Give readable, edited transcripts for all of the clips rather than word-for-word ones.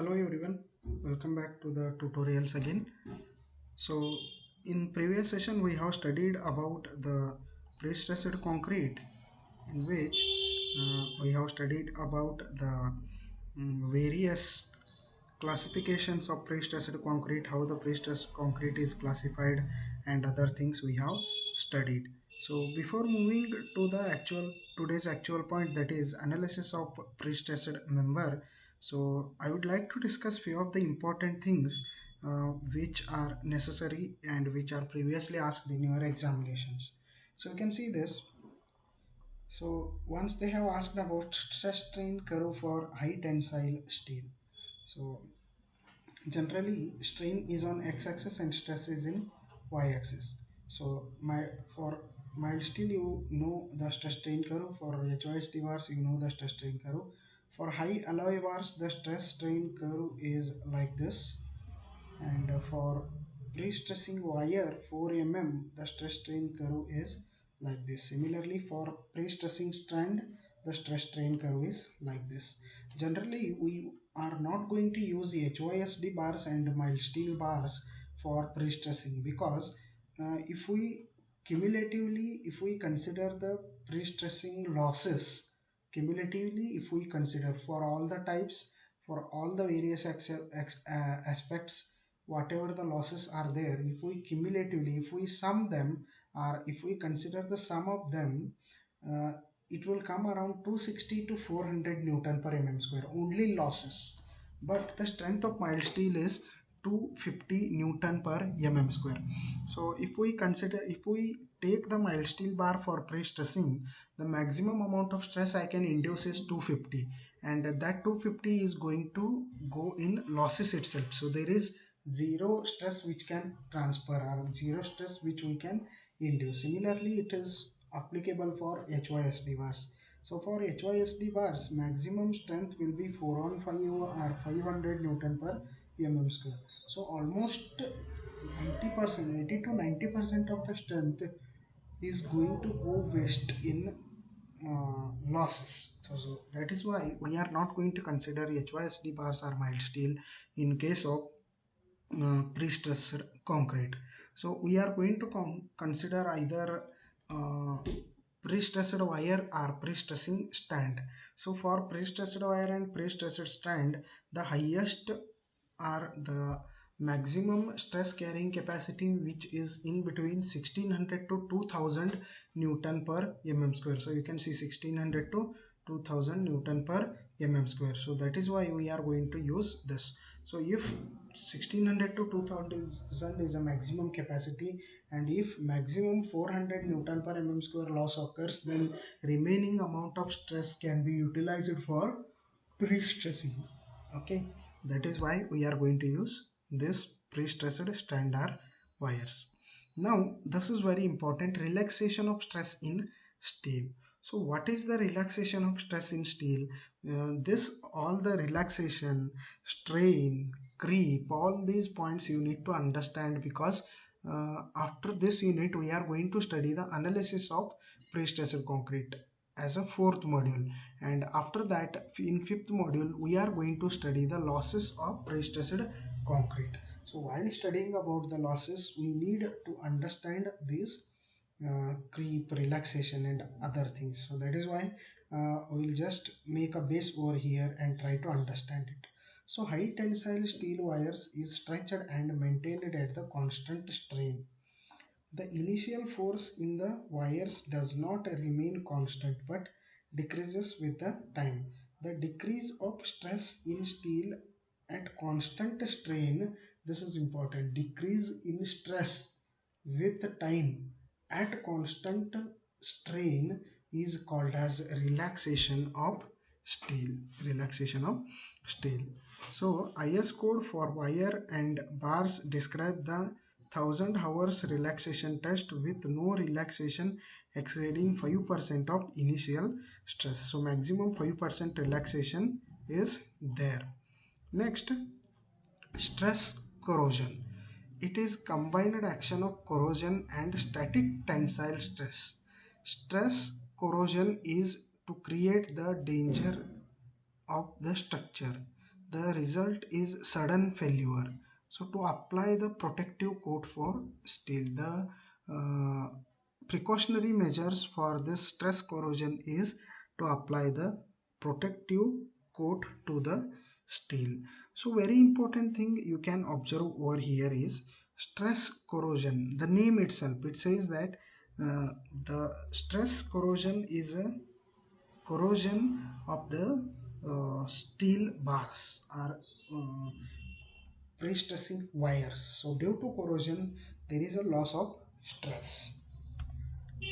Hello everyone, welcome back to the tutorials again. So in previous session we have studied about the pre-stressed concrete, in which we have studied about the various classifications of pre-stressed concrete, how the pre-stressed concrete is classified, and other things we have studied. So before moving to the actual today's actual point, that is analysis of pre-stressed member, so I would like to discuss few of the important things which are necessary and which are previously asked in your examinations. So you can see this. So once they have asked about stress strain curve for high tensile steel. So generally strain is on x-axis and stress is in y-axis. So for mild steel you know the stress strain curve, for HYSD bars you know the stress strain curve, for high alloy bars the stress strain curve is like this, and for pre-stressing wire 4 mm the stress strain curve is like this. Similarly for pre-stressing strand the stress strain curve is like this. Generally we are not going to use HYSD bars and mild steel bars for pre-stressing, because if we consider the pre-stressing losses cumulatively, if we consider for all the types, for all the various aspects, whatever the losses are there, if we cumulatively, if we sum them, or if we consider the sum of them, uh, it will come around 260 to 400 Newton per mm square only losses. But the strength of mild steel is 250 Newton per mm square. So if we take the mild steel bar for pre-stressing, the maximum amount of stress I can induce is 250, and that 250 is going to go in losses itself. So there is zero stress which can transfer, or zero stress which we can induce. Similarly it is applicable for HYSD bars. So for HYSD bars maximum strength will be 4 on 5 or 500 Newton per mm square. So almost 90%, 80 to 90% of the strength is going to go waste in losses. So that is why we are not going to consider HYSD bars or mild steel in case of pre-stressed concrete. So we are going to consider either uh, pre-stressed wire or pre-stressing stand. So for pre-stressed wire and pre-stressed stand, the highest are the maximum stress carrying capacity, which is in between 1600 to 2000 Newton per mm square. So you can see 1600 to 2000 Newton per mm square. So that is why we are going to use this. So if 1600 to 2000 is a maximum capacity, and if maximum 400 Newton per mm square loss occurs, then remaining amount of stress can be utilized for pre-stressing. Okay, that is why we are going to use this pre-stressed standard wires. Now this is very important, relaxation of stress in steel. So what is the relaxation of stress in steel? This all the relaxation, strain, creep, all these points you need to understand, because after this unit we are going to study the analysis of pre-stressed concrete as a fourth module, and after that in fifth module we are going to study the losses of pre-stressed concrete. So while studying about the losses we need to understand this creep, relaxation and other things. So that is why we'll just make a base over here and try to understand it. So high tensile steel wires is stretched and maintained at the constant strain. The initial force in the wires does not remain constant but decreases with the time. The decrease of stress in steel at constant strain, this is important, decrease in stress with time at constant strain is called as relaxation of steel. Relaxation of steel. So IS code for wire and bars describe the 1000 hours relaxation test with no relaxation exceeding 5% of initial stress. So maximum 5% relaxation is there. Next, stress corrosion. It is combined action of corrosion and static tensile stress. Stress corrosion is to create the danger of the structure. the result is sudden failure. So to apply the protective coat for steel, the uh, precautionary measures for this stress corrosion is to apply the protective coat to the steel. So very important thing you can observe over here is stress corrosion. The name itself, it says that uh, the stress corrosion is a corrosion of the steel bars or uh, pre-stressing wires. So due to corrosion, there is a loss of stress.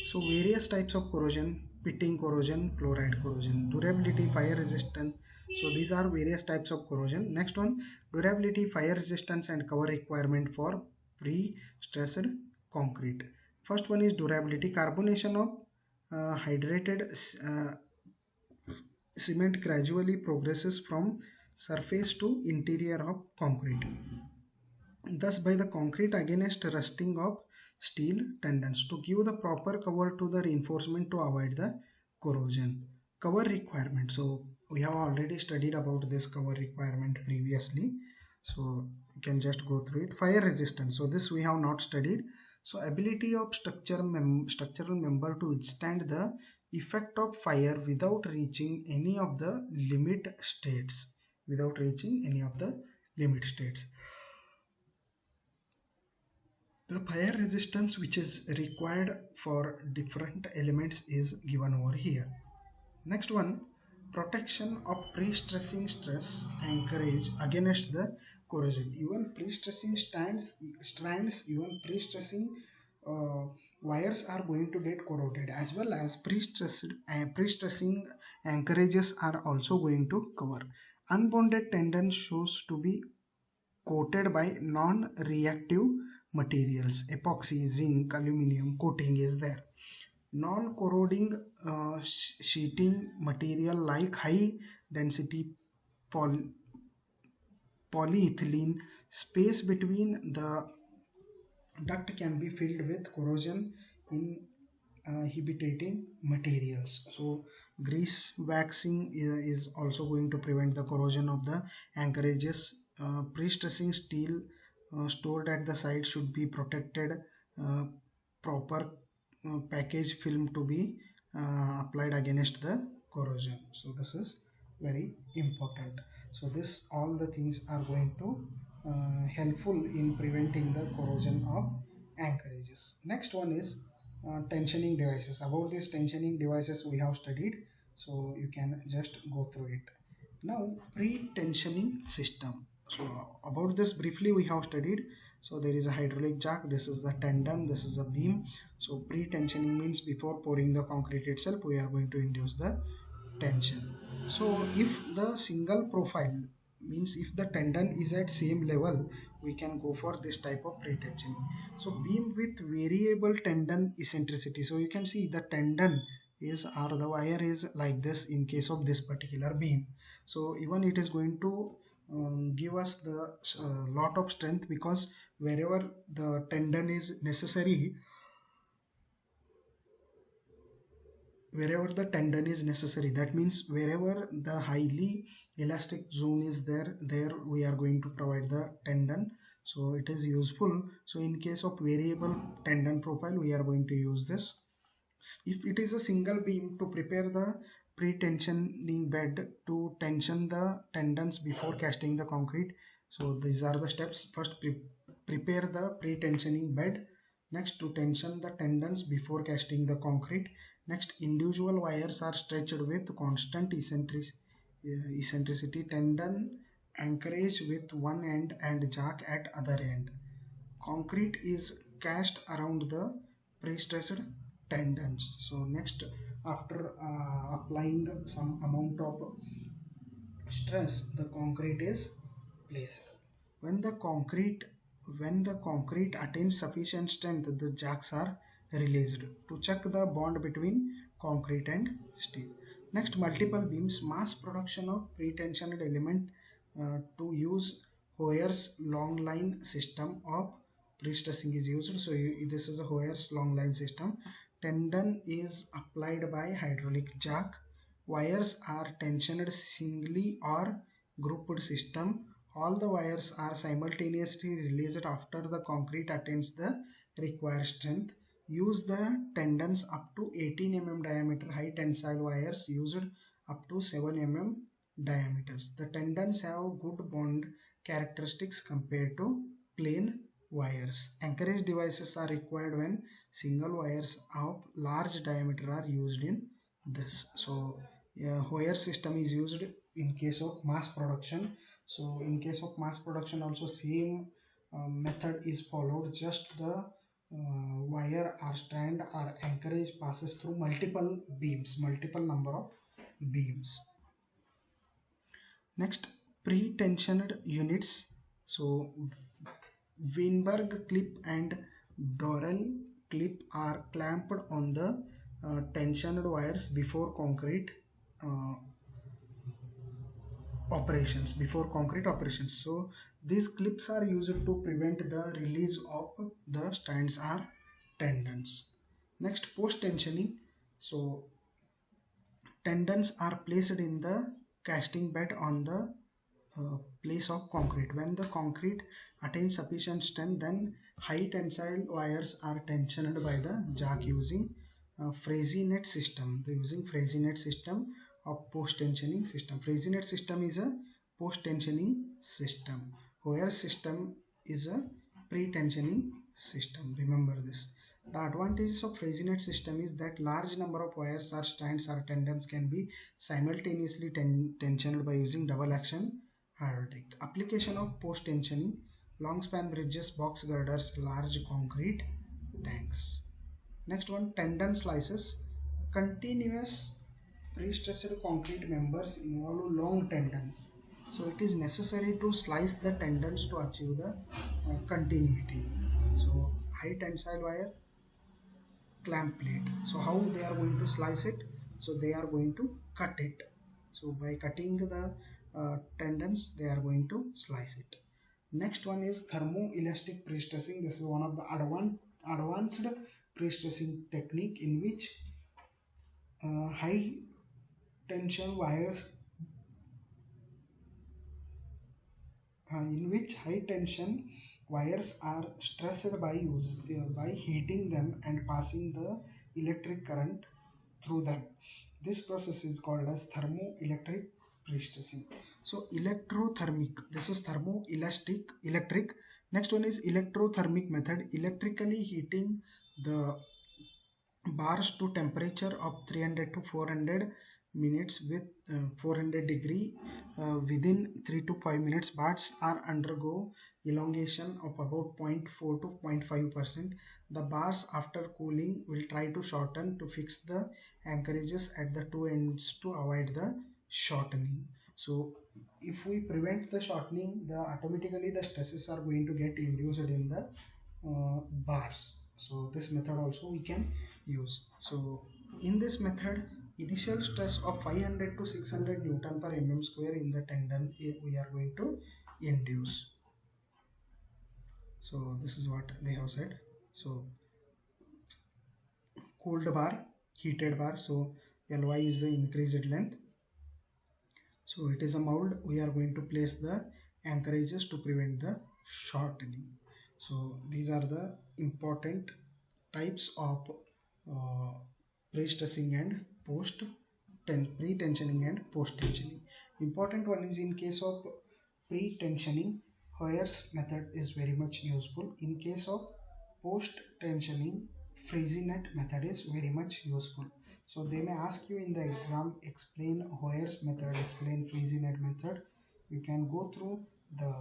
So various types of corrosion: pitting corrosion, chloride corrosion, durability, fire resistance. So these are various types of corrosion. Next one, durability, fire resistance and cover requirement for pre-stressed concrete. First one is durability. Carbonation of hydrated cement gradually progresses from surface to interior of concrete, thus by the concrete against rusting of steel tendons to give the proper cover to the reinforcement to avoid the corrosion. Cover requirement. So we have already studied about this cover requirement previously. So you can just go through it. Fire resistance. So this we have not studied. So ability of structural member to withstand the effect of fire without reaching any of the limit states. Without reaching any of the limit states. The fire resistance which is required for different elements is given over here. Next one, protection of pre-stressing stress anchorage against the corrosion. Even pre-stressing strands, even pre-stressing uh, wires are going to get corroded, as well as pre-stressing anchorages are also going to cover. Unbonded tendon shows to be coated by non-reactive materials. Epoxy, zinc, aluminum coating is there. Non-corroding sheeting material like high density poly polyethylene. Space between the duct can be filled with corrosion inhibiting materials. So grease waxing is also going to prevent the corrosion of the anchorages. Pre-stressing steel stored at the site should be protected. uh, Proper package film to be applied against the corrosion. So this is very important. So this all the things are going to helpful in preventing the corrosion of anchorages. Next one is tensioning devices. About these tensioning devices we have studied, so you can just go through it. Now pre-tensioning system. So about this briefly we have studied. So there is a hydraulic jack, this is the tendon, this is a beam. So pre-tensioning means before pouring the concrete itself we are going to induce the tension. So if the single profile means if the tendon is at same level, we can go for this type of pre-tensioning. So beam with variable tendon eccentricity. So you can see the tendon is, or the wire is like this in case of this particular beam. So even it is going to give us the lot of strength, because wherever the tendon is necessary, that means wherever the highly elastic zone is there we are going to provide the tendon. So it is useful. So in case of variable tendon profile we are going to use this. If it is a single beam, to prepare the pre-tensioning bed to tension the tendons before casting the concrete. So these are the steps. First, prepare the pre-tensioning bed. Next, to tension the tendons before casting the concrete. Next, individual wires are stretched with constant eccentricity. Tendon anchorage with one end and jack at other end. Concrete is cast around the pre-stressed tendons. So next, after applying some amount of stress, the concrete is placed. When the concrete when the concrete attains sufficient strength, the jacks are released to check the bond between concrete and steel. Next, multiple beams. Mass production of pre-tensioned element to use Hoyer's long line system of pre-stressing is used. So this is a Hoyer's long line system. Tendon is applied by hydraulic jack. Wires are tensioned singly or grouped system. All the wires are simultaneously released after the concrete attains the required strength. Use the tendons up to 18 mm diameter. High tensile wires used up to 7 mm diameters. The tendons have good bond characteristics compared to plain wires. Anchorage devices are required when single wires of large diameter are used in this. So wire system is used in case of mass production. So in case of mass production also same method is followed, just the wire or strand or anchorage passes through multiple beams, multiple number of beams. Next, pre-tensioned units. So Weinberg clip and Dorel clip are clamped on the tensioned wires uh, before concrete operations. So these clips are used to prevent the release of the strands or tendons. Next, post tensioning. So tendons are placed in the casting bed on the place of concrete. When the concrete attains sufficient strength, then high tensile wires are tensioned by the jack using Freycinet system. They are using Freycinet system of post tensioning system. Freycinet system is a post tensioning system. Wire system is a pre tensioning system. Remember this. The advantages of Freycinet system is that large number of wires or strands or tendons can be simultaneously tensioned by using double action hydraulic. Application of post tensioning: long span bridges, box girders, large concrete tanks. Next one, tendon slices. Continuous pre-stressed concrete members involve long tendons. So it is necessary to slice the tendons to achieve the continuity. So high tensile wire, clamp plate. So how they are going to slice it? So they are going to cut it. So by cutting the tendons, they are going to slice it. Next one is thermoelastic pre-stressing. This is one of the advanced pre-stressing technique in which high tension wires in which high tension wires are stressed by heating them and passing the electric current through them. This process is called as thermoelectric pre-stressing. So electrothermic, this is thermoelastic, electric. Next one is electrothermic method. Electrically heating the bars to temperature of 300 to 400 minutes with 400 degree within 3 to 5 minutes. Bars are undergo elongation of about 0.4 to 0.5%. The bars after cooling will try to shorten to fix the anchorages at the two ends to avoid the shortening. So if we prevent the shortening, the automatically the stresses are going to get induced in the bars. So this method also we can use. So in this method, initial stress of 500 to 600 Newton per mm square in the tendon we are going to induce. So this is what they have said. So cooled bar, heated bar. So Ly is the increased length. So it is a mold. We are going to place the anchorages to prevent the shortening. So these are the important types of uh, pre-stressing and pre-tensioning and post-tensioning. Important one is in case of pre-tensioning, Hoyer's method is very much useful. In case of post-tensioning, Freycinet method is very much useful. So they may ask you in the exam, explain Hoyer's method, explain Freycinet method. You can go through the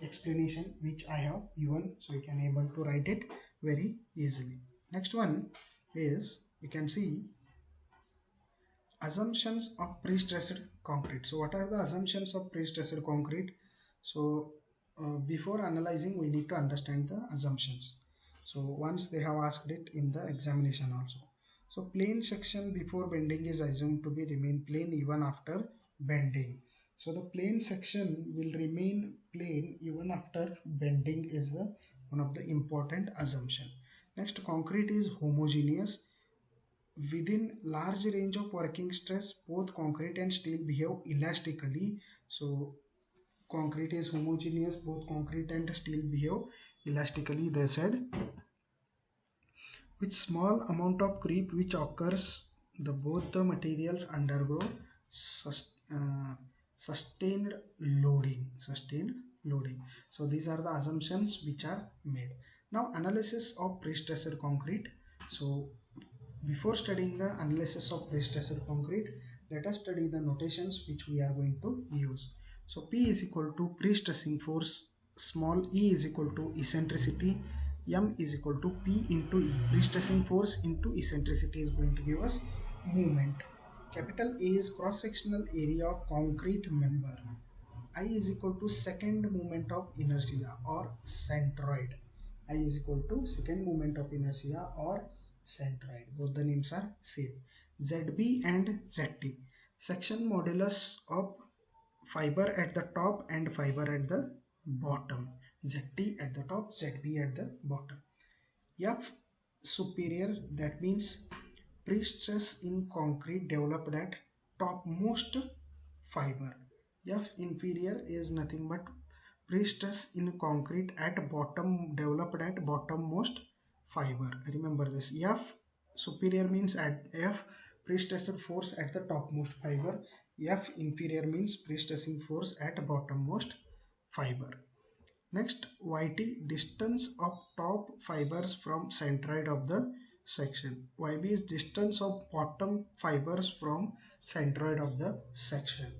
explanation which I have given, so you can able to write it very easily. Next one is, you can see assumptions of pre-stressed concrete. So what are the assumptions of pre-stressed concrete? So before analyzing, we need to understand the assumptions. So once they have asked it in the examination also. So plane section before bending is assumed to be remain plane even after bending. So the plane section will remain plane even after bending is the one of the important assumption. Next, concrete is homogeneous. within large range of working stress, both concrete and steel behave elastically. So concrete is homogeneous, both concrete and steel behave elastically, they said. With small amount of creep which occurs, the both the materials undergo sus- uh, sustained sustained loading. So these are the assumptions which are made. Now analysis of pre-stressed concrete. So before studying the analysis of pre-stressed concrete, let us study the notations which we are going to use. So P is equal to pre-stressing force, small e is equal to eccentricity, m is equal to P into E. Pre-stressing force into eccentricity is going to give us movement. Capital A is cross-sectional area of concrete member. I is equal to second moment of inertia or centroid. I is equal to second moment of inertia or centroid. Both the names are same. ZB and ZT. Section modulus of fiber at the top and fiber at the bottom. ZT at the top, ZB at the bottom. F superior, that means pre-stress in concrete developed at topmost fiber. F inferior is nothing but pre-stress in concrete at bottom developed at bottommost fiber. Remember this. F superior means at F pre-stressed force at the topmost fiber. F inferior means pre-stressing force at bottommost fiber. Next, YT distance of top fibers from centroid of the section. YB is distance of bottom fibers from centroid of the section.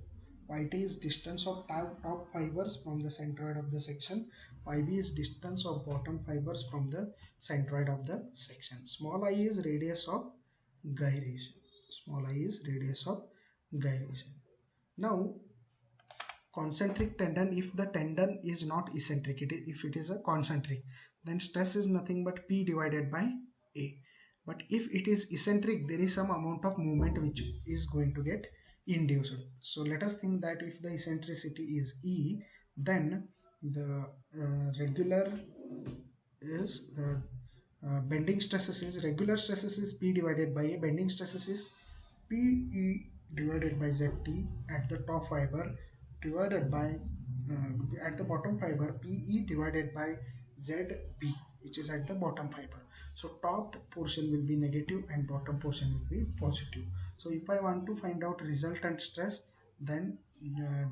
YT is distance of top fibers from the centroid of the section. YB is distance of bottom fibers from the centroid of the section. Small I is radius of gyration. Small I is radius of gyration. Now concentric tendon, if the tendon is not eccentric, if it is a concentric, then stress is nothing but P divided by A. But if it is eccentric, there is some amount of movement which is going to get induced. So let us think that if the eccentricity is E, then the regular is the bending stresses is regular stresses is P divided by A, bending stresses is PE divided by ZT at the top fiber divided by at the bottom fiber PE divided by ZB, which is at the bottom fiber. So top portion will be negative and bottom portion will be positive. So if I want to find out resultant stress, then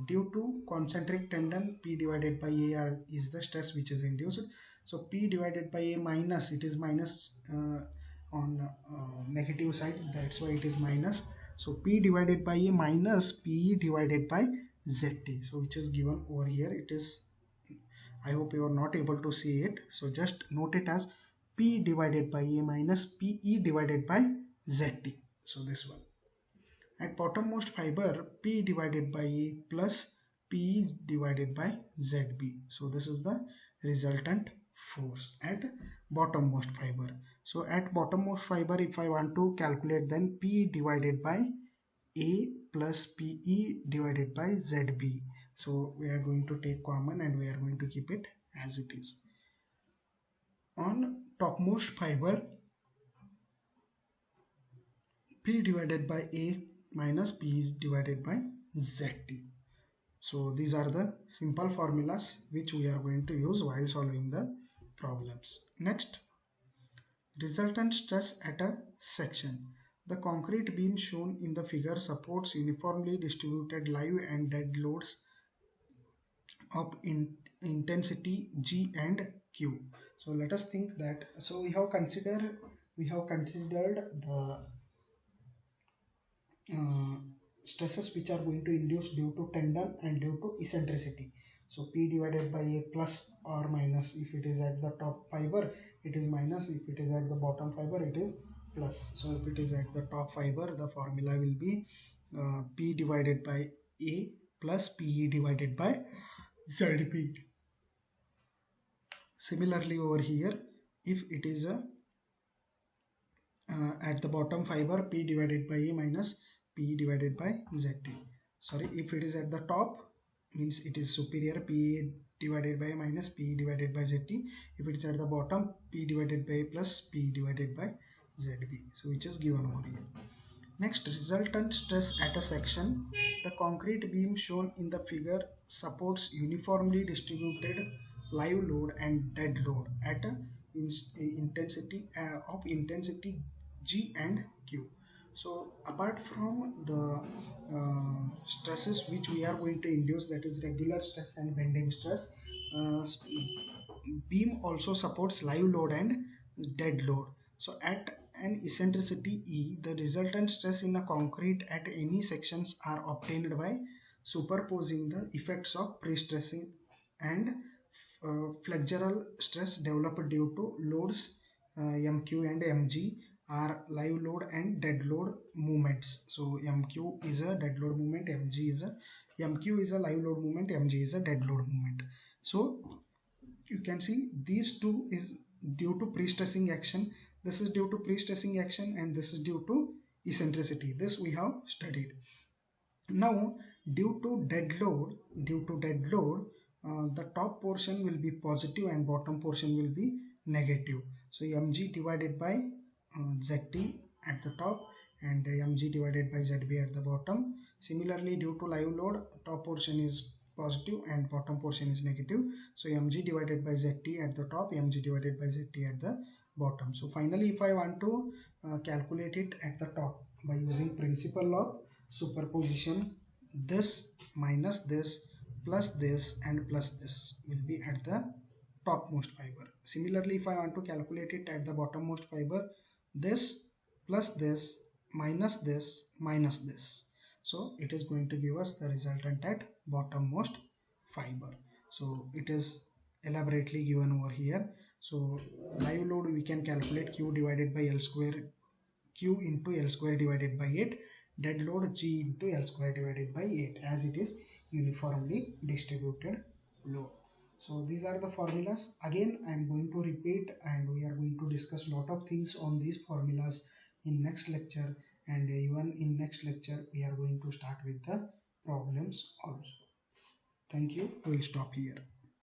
due to concentric tendon, P divided by A is the stress which is induced. So P divided by A minus, it is minus on negative side, that's why it is minus. So P divided by A minus PE divided by ZT, so which is given over here. It is, I hope you are not able to see it, so just note it as P divided by A minus PE divided by ZT. So this one. At bottommost fiber, P divided by A plus P is divided by ZB. So this is the resultant force at bottommost fiber. So at bottommost fiber, if I want to calculate, then P divided by A plus PE divided by ZB. So we are going to take common and we are going to keep it as it is. On topmost fiber, P divided by A minus P is divided by ZT. So these are the simple formulas which we are going to use while solving the problems. Next, resultant stress at a section. The concrete beam shown in the figure supports uniformly distributed live and dead loads of intensity G and Q. So let us think that, so we have considered the uh, stresses which are going to induce due to tendon and due to eccentricity. So P divided by A plus or minus, if it is at the top fiber it is minus, if it is at the bottom fiber it is plus. So if it is at the top fiber, the formula will be P divided by A plus PE divided by ZP. Similarly over here, if it is a at the bottom fiber, P divided by A minus P divided by ZT. Sorry, if it is at the top, means it is superior, P divided by A minus P divided by ZT. If it is at the bottom, P divided by A plus P divided by ZB. So which is given over here. Next, resultant stress at a section. The concrete beam shown in the figure supports uniformly distributed live load and dead load at a intensity G and Q. So apart from the stresses which we are going to induce, that is regular stress and bending stress, uh, beam also supports live load and dead load. So at an eccentricity E, the resultant stress in a concrete at any sections are obtained by superposing the effects of pre-stressing and flexural stress developed due to loads MQ and MG are live load and dead load movements. So MQ is a dead load movement, MQ is a live load movement, MG is a dead load movement. So you can see these two is due to pre-stressing action. This is due to pre-stressing action and this is due to eccentricity. This we have studied. Now due to dead load, the top portion will be positive and bottom portion will be negative. So mg divided by zt at the top and mg divided by zb at the bottom. Similarly, due to live load, top portion is positive and bottom portion is negative. So mg divided by zt at the top, mg divided by zt at the bottom. So finally, if I want to calculate it at the top by using principle of superposition, this minus this plus this and plus this will be at the topmost fiber. Similarly, if I want to calculate it at the bottommost fiber, this plus this minus this minus this. So it is going to give us the resultant at bottommost fiber. So it is elaborately given over here. So live load we can calculate Q divided by L square, Q into L square divided by 8, dead load G into L square divided by 8, as it is uniformly distributed load. So these are the formulas. Again, I am going to repeat and we are going to discuss a lot of things on these formulas in next lecture, and even in next lecture we are going to start with the problems also. Thank you. We will stop here.